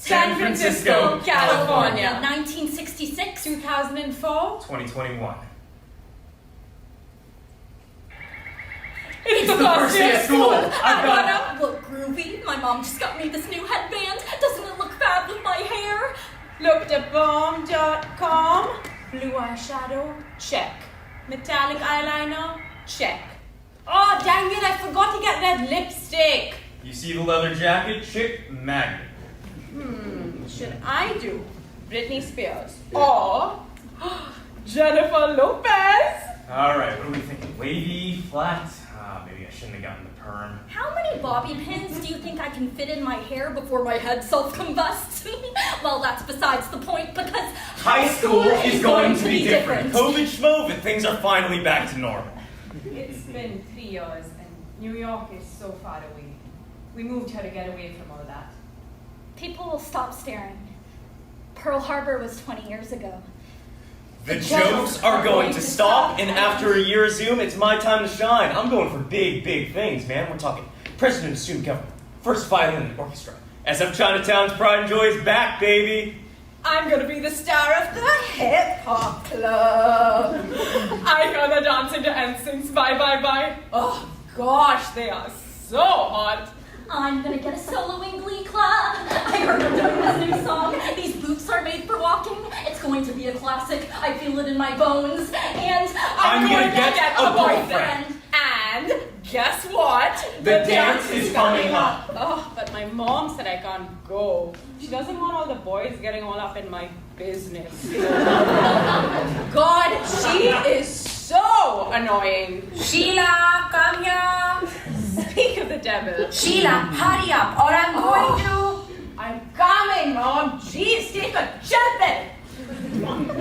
San Francisco, California. 1966. 2004. 2021. It's the first day of school. I wanna look groovy. My mom just got me this new headband. Doesn't it look fab with my hair? Looked at bomb.com. Blue eyeshadow, check. Metallic eyeliner, check. Oh, dang it, I forgot to get that lipstick. You see the leather jacket? Chick magnet. Should I do Britney Spears or Jennifer Lopez? Alright, what are we thinking? Wavy, flat? Maybe I shouldn't have gotten the perm. How many bobby pins do you think I can fit in my hair before my head self-combusts? Well, that's besides the point because High school is going to be different. COVID schmovid, things are finally back to normal. It's been 3 years and New York is so far away. We moved here to get away from all that. people will stop staring. Pearl Harbor was 20 years ago. The jokes are going to stop, and after a year of Zoom, it's my time to shine. I'm going for big, big things, man. We're talking president of student government, first violin in the orchestra. SF Chinatown's pride and joy is back, baby. I'm gonna be the star of the hip-hop club. I heard the dancing to NSYNC's Bye Bye Bye. Oh gosh, they are so hot. I'm gonna get a solo in Glee Club. I heard they're doing this new song. These boots are made for walking. It's going to be a classic. I feel it in my bones. And I'm gonna get a boyfriend. And guess what? The dance is coming up. Oh, but my mom said I can't go. She doesn't want all the boys getting all up in my business. God, she is so annoying. Sheila, come here. Speak of the devil. Sheila, hurry up, or I'm going to. I'm coming, Mom. Jeez, take a jumping.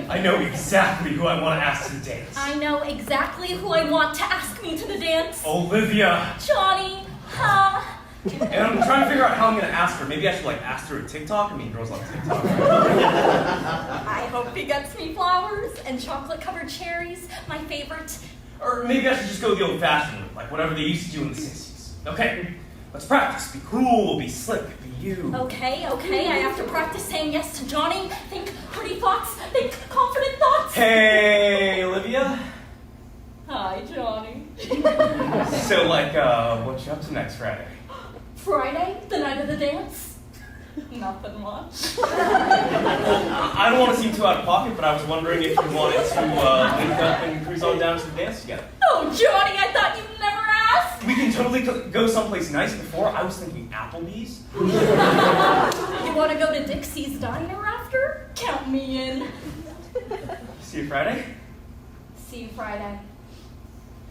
I know exactly who I want to ask to the dance. I know exactly who I want to ask me to the dance. Olivia. Johnny, huh? And I'm trying to figure out how I'm going to ask her. Maybe I should ask her a TikTok. I mean, girls love TikTok. I hope he gets me flowers and chocolate-covered cherries, my favorite. Or maybe I should just go the old-fashioned route, like whatever they used to do in the 60s. Okay, let's practice. Be cool, be slick, be you. Okay, I have to practice saying yes to Johnny. Think pretty thoughts, think confident thoughts. Hey, Olivia. Hi, Johnny. So, what you up to next Friday? Friday, the night of the dance? Nothing much. I don't want to seem too out of pocket, but I was wondering if you wanted to link up and cruise on down to the dance together. Oh, Johnny, I thought you'd never ask. We can totally go someplace nice. Before, I was thinking Applebee's. You want to go to Dixie's Diner after? Count me in. See you Friday. See you Friday.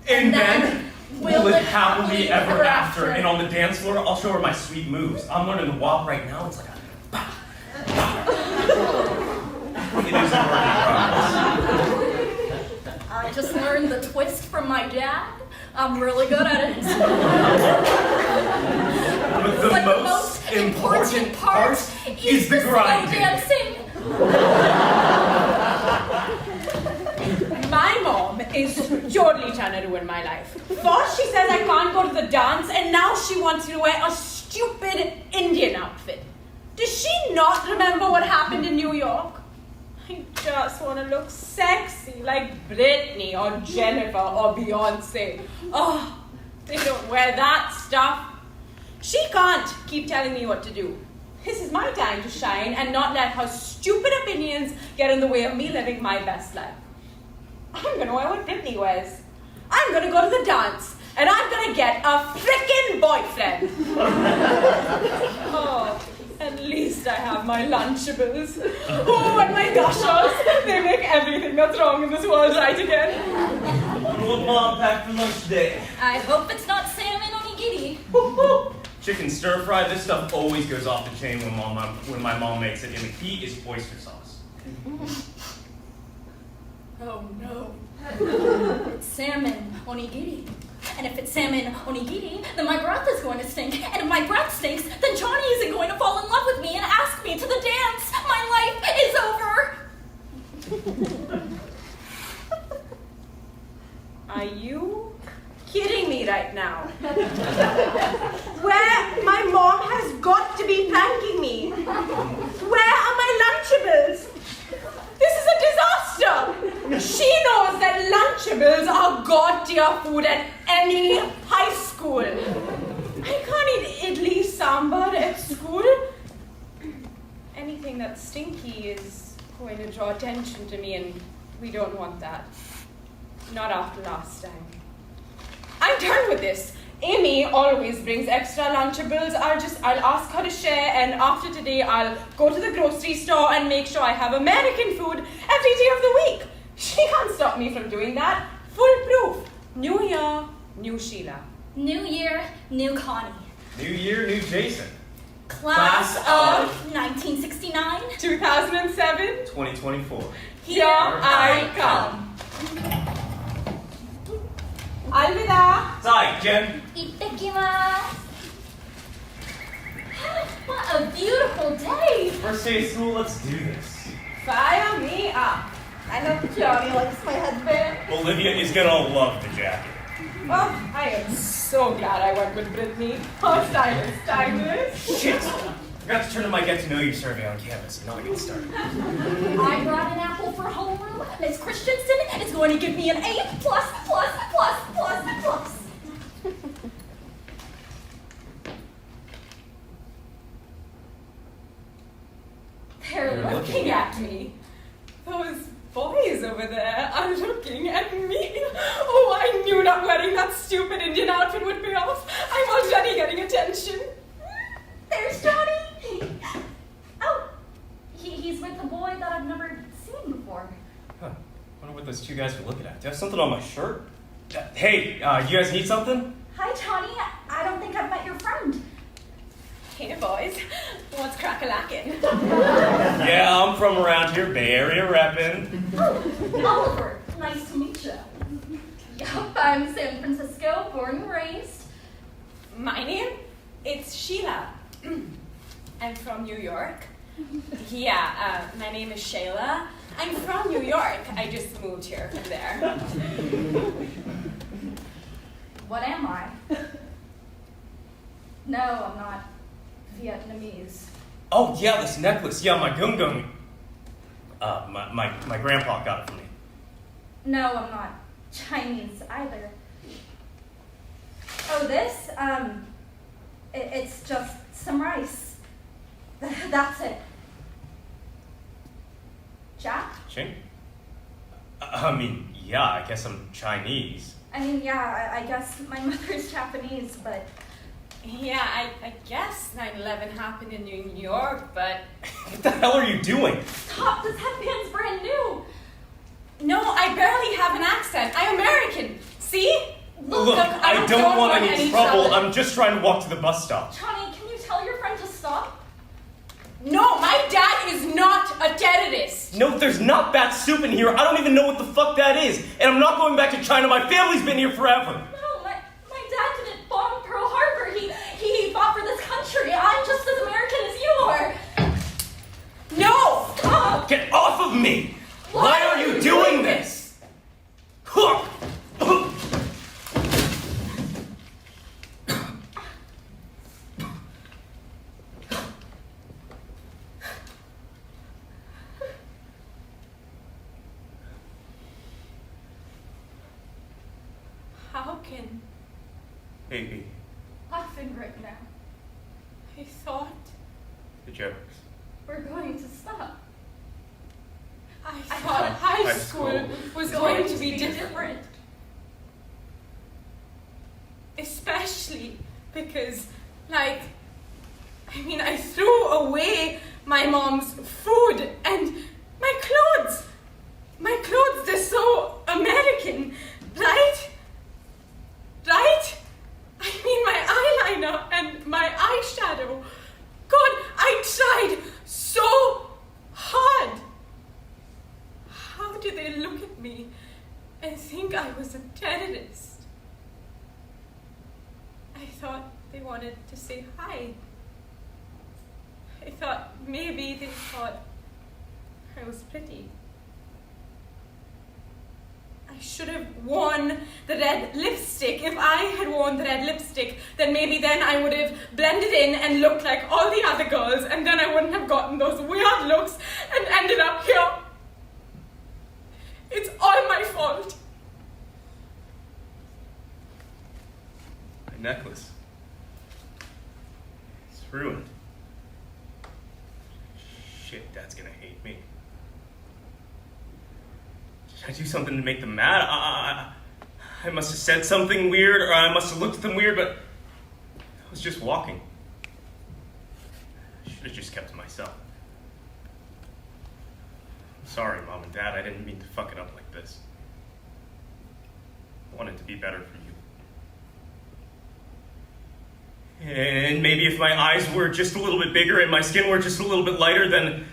And then we'll live happily happily ever after. And on the dance floor, I'll show her my sweet moves. I'm learning the WAP right now. It's like a... It is a work in progress. I just learned the twist from my dad. I'm really good at it. But the most important part is the slow grinding. dancing. My mom is totally trying to ruin my life. First, she says I can't go to the dance, and now she wants me to wear a stupid Indian outfit. Does she not remember what happened in New York? I just want to look sexy like Britney or Jennifer or Beyonce. Oh, they don't wear that stuff. She can't keep telling me what to do. This is my time to shine and not let her stupid opinions get in the way of me living my best life. I'm gonna wear what Britney wears. I'm gonna go to the dance, and I'm gonna get a frickin' boyfriend. Oh, at least I have my Lunchables. Oh, and my gushers. They make everything that's wrong in this world right again. What Mom packed for lunch today? I hope it's not salmon on Chicken stir fry, this stuff always goes off the chain when my mom makes it, and the key is oyster sauce. Oh no. It's salmon onigiri. And if it's salmon onigiri, then my breath is going to stink. And if my breath stinks, then Johnny isn't going to fall in love with me and ask me to the dance. My life is over. Are you kidding me right now? Where my mom has got to be thanking me. Where are my Lunchables? This is a disaster. She knows that Lunchables are god-tier food at any high school. I can't eat idli sambar at school. Anything that's stinky is going to draw attention to me, and we don't want that. Not after last time. I'm done with this. Amy always brings extra Lunchables. I'll ask her to share, and after today, I'll go to the grocery store and make sure I have American food every day of the week. She can't stop me from doing that. Foolproof. New year, new Sheila. New year, new Connie. New year, new Jason. Class of 1969. 2007. 2024. Here I come. Alvida. Sorry, Jen. Itadakimasu. What a beautiful day. First day of school, let's do this. Fire me up. I know Johnny likes my husband. Olivia is gonna love the jacket. Oh, I am so glad I went with Brittany. Her style is timeless. Shit! Forgot to turn in my get-to-know-you survey on campus. Now I get started. I brought an apple for homeroom. Miss Christensen is going to give me an A+++++++. They're looking at me. Those boys over there are looking at me. Oh, I knew not wearing that stupid Indian outfit would pay off. I'm already getting attention. There's Johnny. Oh, he's with the boy that I've never seen before. Huh. Wonder what those two guys were looking at. Do you have something on my shirt? Hey, you guys need something? Hi, Johnny. I don't think I've met your friend. Hey, boys. What's crack-a-lackin'? Yeah, I'm from around here, Bay Area reppin'. Oh, Oliver. Nice to meet you. Yup, I'm San Francisco, born and raised. My name? It's Sheila. I'm from New York. Yeah, my name is Shayla. I'm from New York. I just moved here from there. What am I? No, I'm not Vietnamese. Oh, yeah, this necklace. Yeah, my gung-gung. My grandpa got it for me. No, I'm not Chinese either. Oh, this? It's just some rice. That's it. Jack? Ching? I mean, yeah, I guess I'm Chinese. I mean, yeah, I guess my mother's Japanese, but... Yeah, I guess 9/11 happened in New York, but... What the hell are you doing? Stop, this headband's brand new! No, I barely have an accent. I'm American. See? Look, I don't want any trouble. I'm just trying to walk to the bus stop. Johnny, can you tell your friend to stop? No, my dad is not a terrorist. No, there's not bat soup in here. I don't even know what the fuck that is. And I'm not going back to China. My family's been here forever. No, my dad didn't bomb Pearl Harbor. He fought for this country. I'm just as American as you are. No! Stop! Get off of me! Why are you doing this? How can... Hey, Laughing right now. I thought... the jokes. We're going to stop. I thought high school was going to be different. Especially because, I threw away my mom's food and my clothes. My clothes, they're so American, right? Right? I mean, my eyeliner. wanted to say hi. I thought maybe they thought I was pretty. I should have worn the red lipstick. If I had worn the red lipstick, then maybe then I would have blended in and looked like all the other girls, and then I wouldn't have gotten those weird looks and ended up here. It's all my fault. My necklace. It's ruined. Shit, Dad's gonna hate me. Did I do something to make them mad? I must have said something weird, or I must have looked at them weird, but I was just walking. I should have just kept to myself. I'm sorry, Mom and Dad. I didn't mean to fuck it up like this. I wanted to be better for you. And maybe if my eyes were just a little bit bigger and my skin were just a little bit lighter, then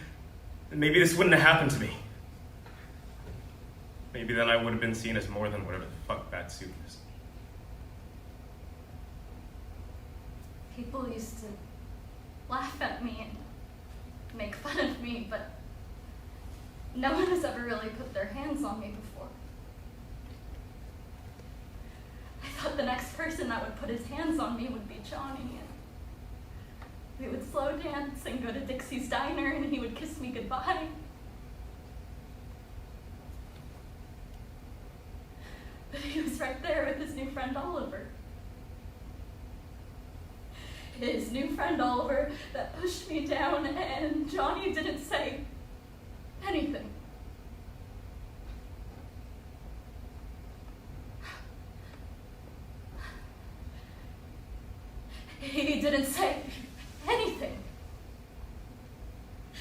maybe this wouldn't have happened to me. Maybe then I would have been seen as more than whatever the fuck that suit is. People used to laugh at me and make fun of me, but no one has ever really put their hands on me before. I thought the next person that would put his hands on me would be Johnny, and we would slow dance and go to Dixie's Diner, and he would kiss me goodbye. But he was right there with his new friend Oliver. His new friend Oliver that pushed me down, and Johnny didn't say anything. He didn't say anything.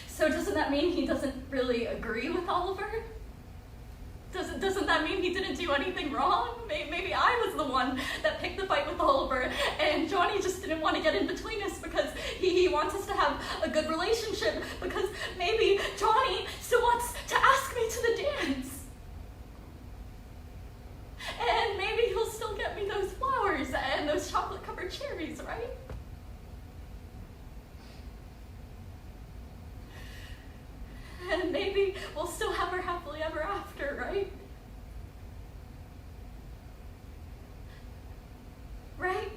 So doesn't that mean he doesn't really agree with Oliver? Doesn't that mean he didn't do anything wrong? Maybe I was the one that picked the fight with Oliver, and Johnny just didn't want to get in between us because he wants us to have a good relationship, because maybe Johnny still wants to ask me to the dance. And maybe he'll still get me those flowers and those chocolate-covered cherries, right? And maybe we'll still have our happily ever after, right? Right?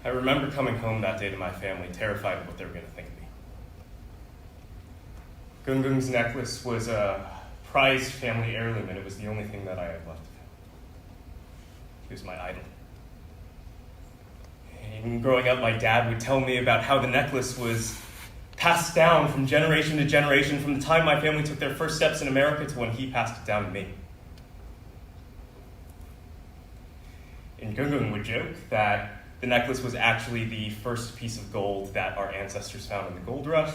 I remember coming home that day to my family, terrified of what they were going to think of me. Gungung's necklace was a prized family heirloom, and it was the only thing that I had left of him. He was my idol. And growing up, my dad would tell me about how the necklace was passed down from generation to generation, from the time my family took their first steps in America to when he passed it down to me. And Gungung would joke that the necklace was actually the first piece of gold that our ancestors found in the gold rush,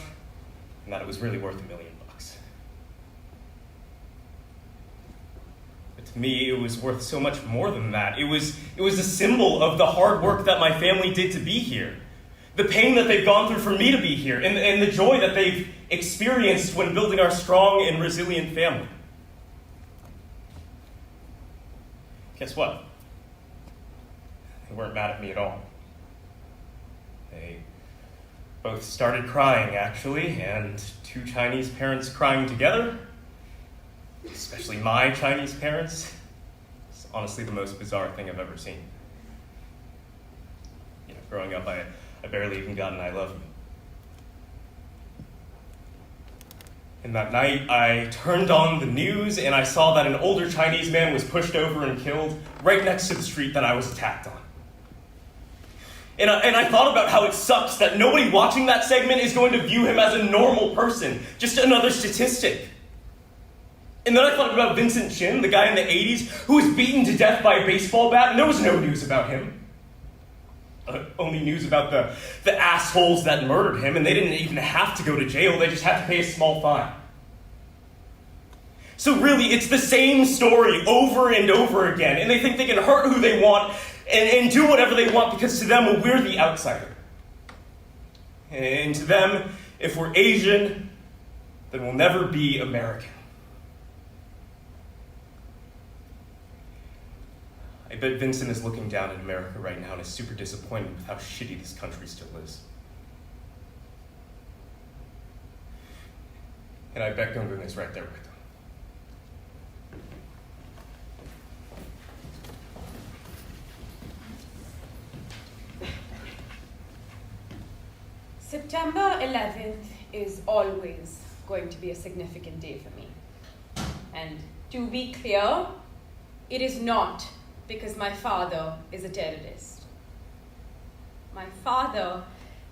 and that it was really worth $1 million. But to me, it was worth so much more than that. It was a symbol of the hard work that my family did to be here, the pain that they've gone through for me to be here, and the joy that they've experienced when building our strong and resilient family. Guess what? They weren't mad at me at all. They both started crying, actually, and two Chinese parents crying together, especially my Chinese parents. It's honestly the most bizarre thing I've ever seen. You know, growing up, I barely even got an I love you. And that night, I turned on the news and I saw that an older Chinese man was pushed over and killed right next to the street that I was attacked on. And I thought about how it sucks that nobody watching that segment is going to view him as a normal person, just another statistic. And then I thought about Vincent Chin, the guy in the 80s who was beaten to death by a baseball bat, and there was no news about him. Only news about the assholes that murdered him, and they didn't even have to go to jail, they just had to pay a small fine. So really, it's the same story over and over again, and they think they can hurt who they want and do whatever they want because to them, we're the outsider. And to them, if we're Asian, then we'll never be American. I bet Vincent is looking down at America right now and is super disappointed with how shitty this country still is. And I bet Gungun is right there with him. September 11th is always going to be a significant day for me. And to be clear, it is not because my father is a terrorist. My father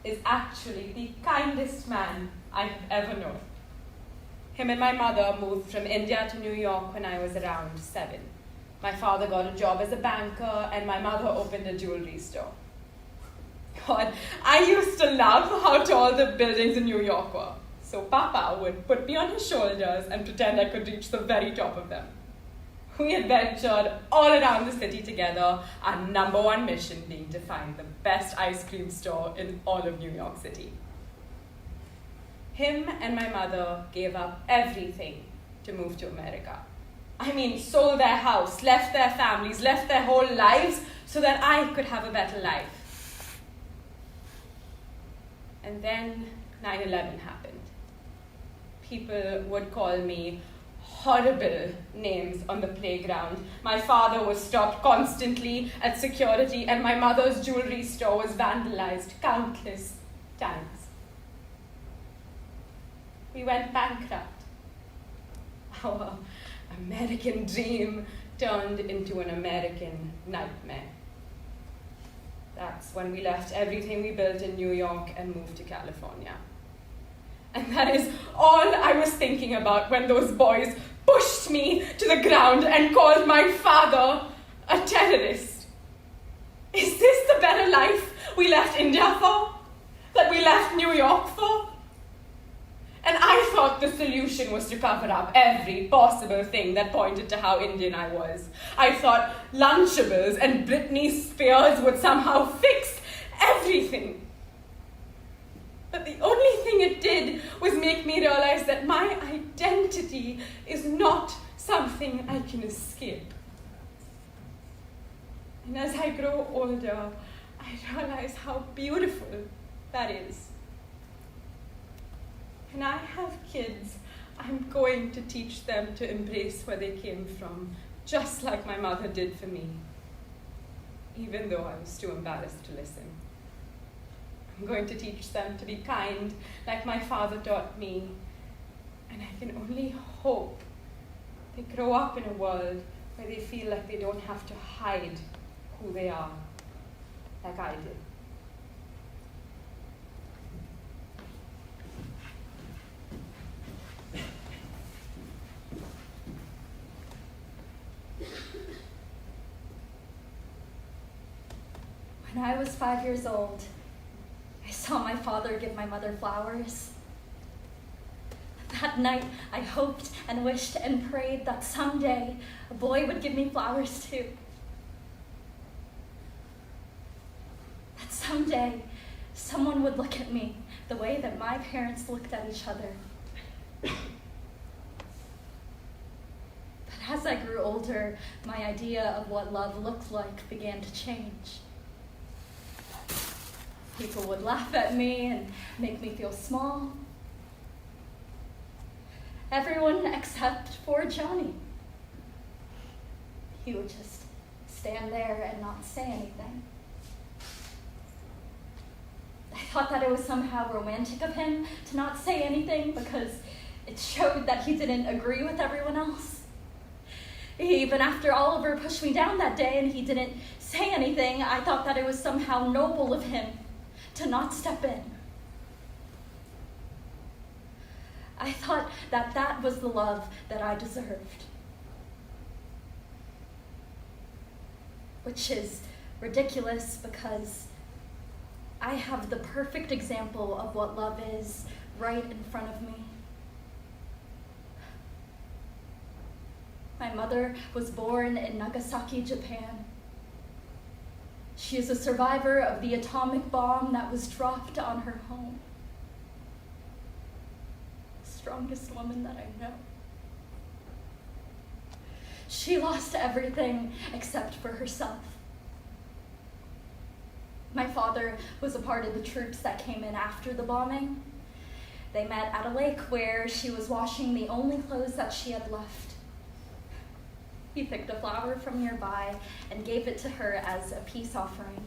is actually the kindest man I have ever known. Him and my mother moved from India to New York when I was around 7. My father got a job as a banker and my mother opened a jewelry store. God, I used to love how tall the buildings in New York were. So Papa would put me on his shoulders and pretend I could reach the very top of them. We adventured all around the city together, our number one mission being to find the best ice cream store in all of New York City. Him and my mother gave up everything to move to America. I mean, sold their house, left their families, left their whole lives so that I could have a better life. And then 9/11 happened. People would call me horrible names on the playground. My father was stopped constantly at security, and my mother's jewelry store was vandalized countless times. We went bankrupt. Our American dream turned into an American nightmare. That's when we left everything we built in New York and moved to California. And that is all I was thinking about when those boys pushed me to the ground and called my father a terrorist. Is this the better life we left India for? That we left New York for? And I thought the solution was to cover up every possible thing that pointed to how Indian I was. I thought Lunchables and Britney Spears would somehow fix everything. But the only thing it did was make me realize that my identity is not something I can escape. And as I grow older, I realize how beautiful that is. When I have kids, I'm going to teach them to embrace where they came from, just like my mother did for me, even though I was too embarrassed to listen. I'm going to teach them to be kind, like my father taught me, and I can only hope they grow up in a world where they feel like they don't have to hide who they are, like I did. When I was 5 years old, I saw my father give my mother flowers. That night, I hoped and wished and prayed that someday a boy would give me flowers too. That someday someone would look at me the way that my parents looked at each other. But as I grew older, my idea of what love looked like began to change. People would laugh at me and make me feel small. Everyone except for Johnny. He would just stand there and not say anything. I thought that it was somehow romantic of him to not say anything because it showed that he didn't agree with everyone else. Even after Oliver pushed me down that day and he didn't say anything, I thought that it was somehow noble of him to not step in. I thought that that was the love that I deserved. Which is ridiculous because I have the perfect example of what love is right in front of me. My mother was born in Nagasaki, Japan. She is a survivor of the atomic bomb that was dropped on her home. The strongest woman that I know. She lost everything except for herself. My father was a part of the troops that came in after the bombing. They met at a lake where she was washing the only clothes that she had left. He picked a flower from nearby and gave it to her as a peace offering.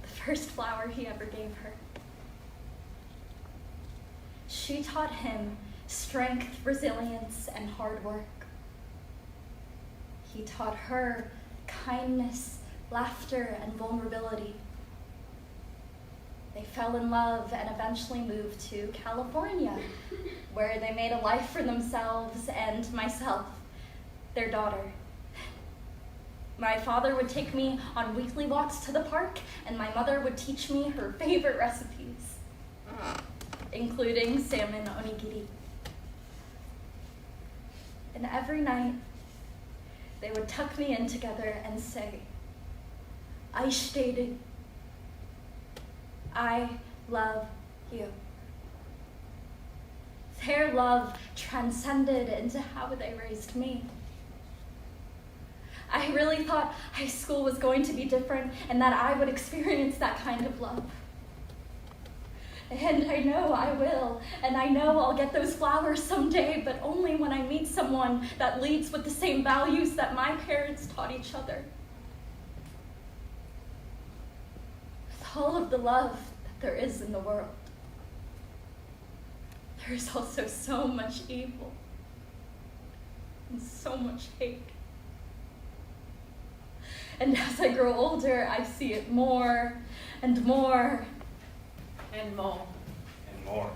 The first flower he ever gave her. She taught him strength, resilience, and hard work. He taught her kindness, laughter, and vulnerability. They fell in love and eventually moved to California, where they made a life for themselves and myself, their daughter. My father would take me on weekly walks to the park, and my mother would teach me her favorite recipes, including salmon onigiri. And every night, they would tuck me in together and say, "I love you." Their love transcended into how they raised me. I really thought high school was going to be different and that I would experience that kind of love. And I know I will, and I know I'll get those flowers someday, but only when I meet someone that leads with the same values that my parents taught each other. With all of the love that there is in the world, there is also so much evil and so much hate. And as I grow older, I see it more and more. And more. And more.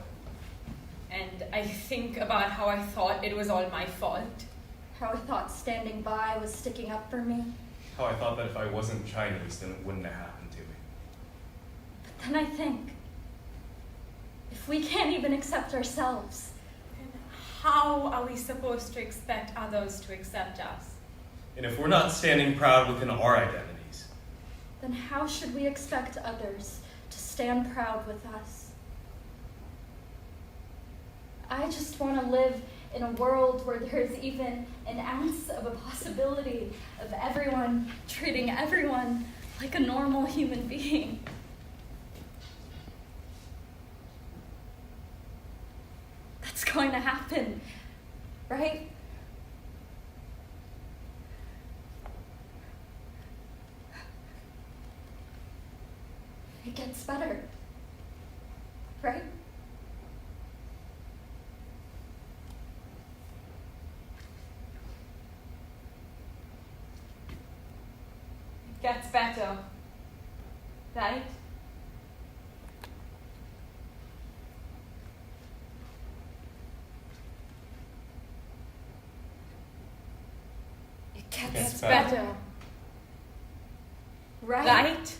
And I think about how I thought it was all my fault. How I thought standing by was sticking up for me. How I thought that if I wasn't Chinese, then it wouldn't have happened to me. But then I think, if we can't even accept ourselves, then how are we supposed to expect others to accept us? And if we're not standing proud within our identities, then how should we expect others to stand proud with us? I just want to live in a world where there's even an ounce of a possibility of everyone treating everyone like a normal human being. That's going to happen, right? It gets better, right? It gets better, right? It gets better, Right? right?